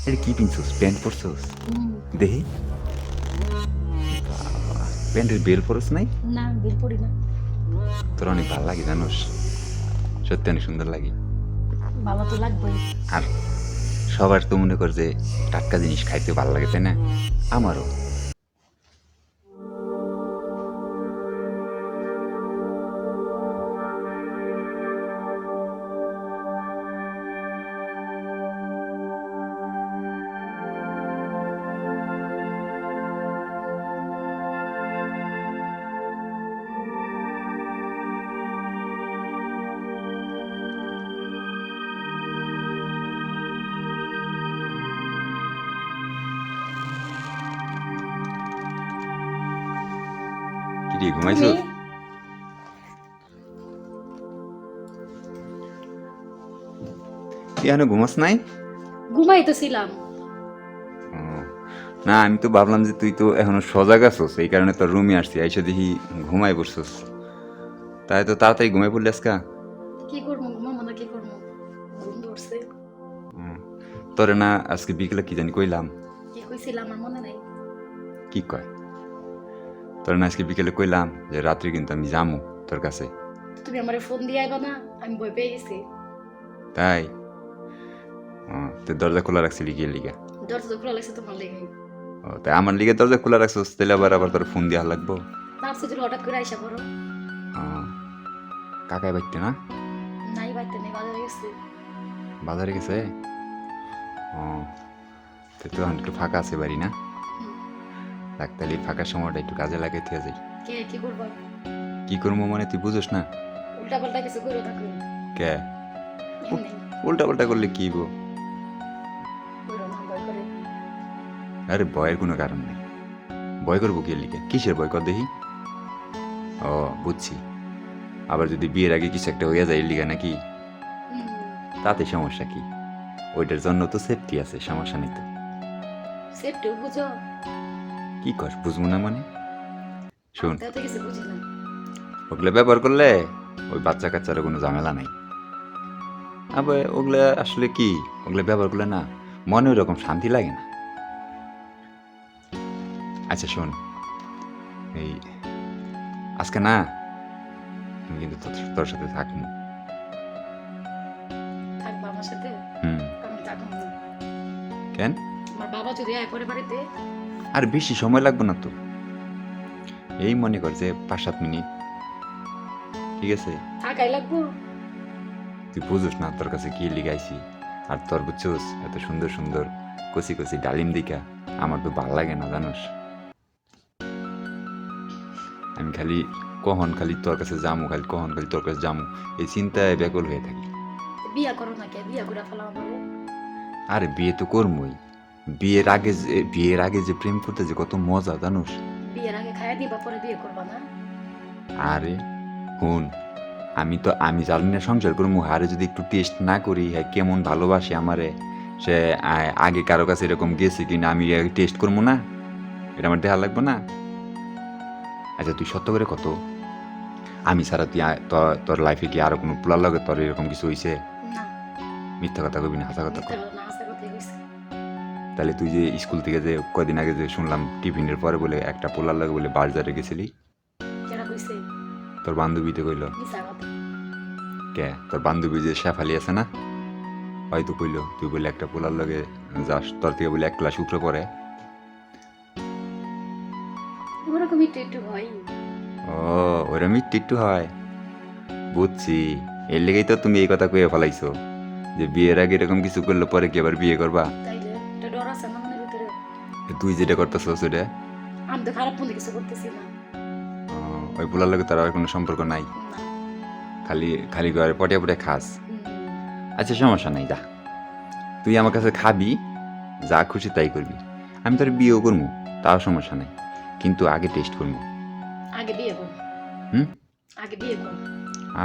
এটা কি পিনছস? প্যান্ট পরছস? দেখি প্যান্টের বেল পরস নাই? না আমি বিল পড়ি না। তোর অনেক ভালো লাগে জানোস, সত্যি অনেক সুন্দর লাগে। ভালো তো লাগবেই। আর সবার তো মনে কর যে টাটকা জিনিস খাইতে ভালো লাগে, তাই না? আমারও। কি রে, ঘুমাইছস? তুমি তুই এখনো ঘুমাস নাই? ঘুমাই তো ছিলাম। ও, না আমি তো ভাবলাম যে তুই তো এখনো সজাগ আছস, এই কারণে তোর রুমে আসছি, আইসা দেখি ঘুমাই পড়ছস। তাই তো তাড়াতাড়ি ঘুমাই পড়লি আজকা। কি করবো, ঘুমাবো না কি করবো, ঘুম ধরছে। তোরে না আজকে বিকেলে কি জানি কইলাম? কি কইছিলাম আমার মনে নাই। কি কয়? তোরে না আজকে বিকেলে কইলাম যে রাত্রে কিন্তু আমি যামু তোর কাছে। তুমি আমারে ফোন দিয়ে আইবা না, আমি ভয় পেয়ে গেছি। তাই তুই দরজা খোলা রাখছিলি গিয়ে লিগা? দরজা খোলা লাগছে তোমার লেগে। ও তাই আমার লিগে দরজা খোলা রাখছস, তাহলে আবার আবার তোর ফোন দেওয়া লাগবো? তার সাথে হঠাৎ করে আইসা পড়ো। ও, কাকাই বাইতে না? নাই বাইতে নেই, বাজারে গেছে। বাজারে গেছে? ও, তুই তো এখন একটু ফাঁকা আছে বাড়ি না? দেখ তাহলে এই ফাঁকার সময়টা একটু কাজে লাগাইতে যাই। কে কি করবা? কি করবো মানে তুই বুঝোস না? উল্টা পাল্টা কিছু করে থাকো। কে? এমনি উল্টা পাল্টা করলে কি হইবো? করো না, ভয় করে। আরে ভয়ের কোনো কারণ নেই। ভয় করবো কি লিখে? কিসের ভয় কর দেখি? ও বুঝছি, আবার যদি বিয়ের আগে কিছু একটা হইয়া যায় লিগা নাকি? তাতে সমস্যা কি? ওইটার জন্য তো সেফটি আছে, সমস্যা নেই তো। সেফটিও বুঝো? কি কর বুঝবো না মানে? শোন, তাতে কিছু বুঝি না। ওগুলো ব্যবহার করলে ওই বাচ্চা কাচ্চারও কোনো ঝামেলা নাই। আবার ওগুলা আসলে কি, ওগুলো ব্যবহার করলে না মনে ওইরকম শান্তি লাগে না। আচ্ছা শোন, এই আজকে না আমি কিন্তু তোর সাথে থাকবো। থাকবা আমার সাথে? হুম। আমি থাকবো না। কেন? আমার বাবা যদি আয় পরে বাড়িতে। আর বেশি সময় লাগবে না তো, এই মনে কর যে 5-7 মিনিট, ঠিক আছে? থাকাই লাগবো। তুই বুঝোস না তোর কাছে কি লিগাইছি, আর তোর বুঝছোস এত সুন্দর সুন্দর কচি কচি ডালিম দিকা আমার তো ভাল লাগে না জানোস। আমি খালি তোর কাছে যামু, খালি তোর কাছে যামু, এই চিন্তায় ব্যাকুল হয়ে থাকি। বিয়া করো না কে, বিয়া করে ফেলাও আমারে। আরে বিয়ে তো করবই, বিয়ের আগে যে প্রেম করতে যে কত মজা জানোস। বিয়ের আগে খাইয়া দিবা, পরে বিয়ে করবা না? আরে হুন, আমি জানি না সংসার করবো, হারে যদি একটু টেস্ট না করি, হ্যাঁ কেমন ভালোবাসে আমারে, সে আগে কারো কাছে এরকম গেছে কিনা আমি টেস্ট করবো না? এটা আমার দেখা লাগবে না? আচ্ছা তুই সত্য করে কত, আমি ছাড়া তুই তোর লাইফে কি আরো কোনো পোলার লাগে তোর এরকম কিছু হয়েছে? না, মিথ্যা কথা কবি না, হাসা কথা কর। মিথ্যা কথা না, আশা কথাই কইছি। তাহলে তুই যে স্কুল থেকে যে কদিন আগে যে শুনলাম টিফিনের পরে বলে একটা পোলার লাগে বলে বাজারে গেছিলি, কেডা কইছে? তোর বান্ধবীতে কইল। মিছা কথা। কে? তোর বান্ধবী যে শেফালি আছে না, হয়তো কইল তুই বলে একটা পোলার লগে যাস, তোর থেকে বলে 1 ক্লাস উপরে পড়ে। ওরকম একটু একটু হয়। ও ওরম একটু হয়, বুঝছি। এর লেগেই তো তুমি এই কথা কয়ে ফেলাইছো যে বিয়ের আগে এরকম কিছু করলে পরে কি আবার বিয়ে করবা? তাইলে একটা ডর আছে না মনের ভিতরে। তুই যেটা করতেছো সেটা আমি তো খারাপ মনে কিছু করতেছি না। ওই পোলার লগে তার আর কোনো সম্পর্ক নাই, না। খালি খালি ঘরে পটিয়া পটিয়া খাস। হুম, আচ্ছা সমস্যা নাই, যা তুই আমার কাছে খাবি, যা খুশি তাই করবি, আমি তোর বিয়েও করবো, তাও সমস্যা নাই, কিন্তু আগে টেস্ট করবো। আগে বিয়ে কর। হুম। আগে বিয়ে কর।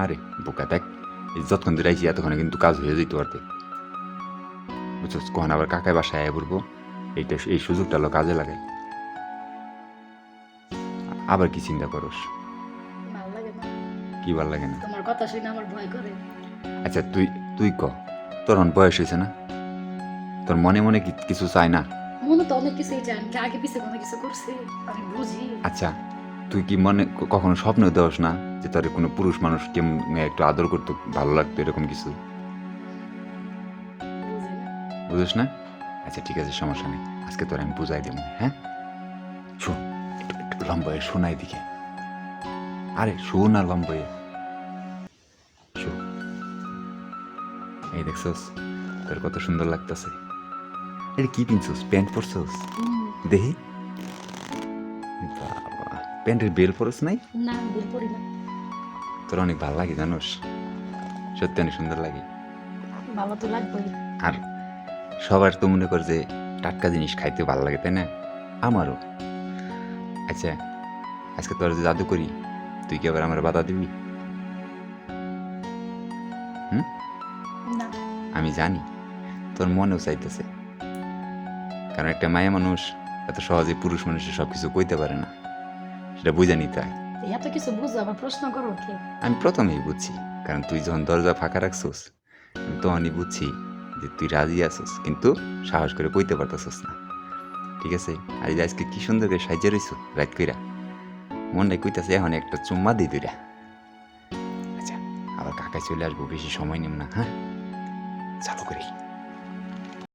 আরে বোকা দেখ, এই যতক্ষণ ধরে আইসি এতক্ষণে কিন্তু কাজ হয়ে যেত আর দেখ, বুঝছস? কখন আবার কাকায় বাসায় আয়া পড়বো, এই সুযোগটা হলো কাজে লাগাই। আবার কি চিন্তা করস? ভালো লাগে না। কি ভাল লাগে না? তোমার কথা শুনে আমার ভয় করে। আচ্ছা তুই তুই ক, তোর এখন বয়স হয়েছে না? তোর মনে মনে কিছু চাই না? মনে তো অনেক কিছুই জানি, কি আগে পিছে কোনো কিছু করছে আমি বুঝি। আচ্ছা, তুই কি মনে কখনো স্বপ্ন দেওস না যে তোর কোনো পুরুষ মানুষ কেমন একটু আদর করতো, ভালো লাগতো, এরকম কিছু বুঝি না। বুঝিস না? আচ্ছা ঠিক আছে, সমস্যা নেই, আজকে তোর আমি বুঝাই দেবো, হ্যাঁ? শোন, একটু একটু লম্বয়ে শোনাই দিকে। আরে শোন না লম্বয়ে, শোন। এই দেখছস তোর কত সুন্দর লাগতেছে। এটা কি পিনছস? প্যান্ট পরছস? দেখি। বাবা, প্যান্টের বেল পরস নাই? না আমি বের করি না। তোর অনেক ভালো লাগে জানোস, সত্যি অনেক সুন্দর লাগে। ভালো তো লাগবেই। আর সবার তো মনে কর যে টাটকা জিনিস খাইতে ভালো লাগে, তাই না? আমারও। আচ্ছা, আজকে তোর যে জাদু করি, তুই কি আবার আমার বাধা দিবি? হুম? না। আমি জানি তোর মনেও চাইতেছে, কারণ একটা মায়া মানুষ এত সহজে পুরুষ মানুষের সব কিছু কইতে পারে না, সেটা বুঝে নিতে হয়। এত কিছু বুঝো আবার প্রশ্ন করো কে? আমি প্রথমেই বুঝছি, কারণ তুই যখন দরজা ফাঁকা রাখছোস আমি তখনই বুঝছি যে তুই রাজি আছোস, কিন্তু সাহস করে কইতে পারতেছোস না। ঠিক আছে, আর এই যে আজকে কি সুন্দর করে সাইজে রইছো রাত কইরা, মনটাই কইতাছে এখন একটা চুম্মা দিই দুইটা। আচ্ছা, আবার কাকায় চলে আসবো, বেশি সময় নিম না, হ্যাঁ? চালু করি।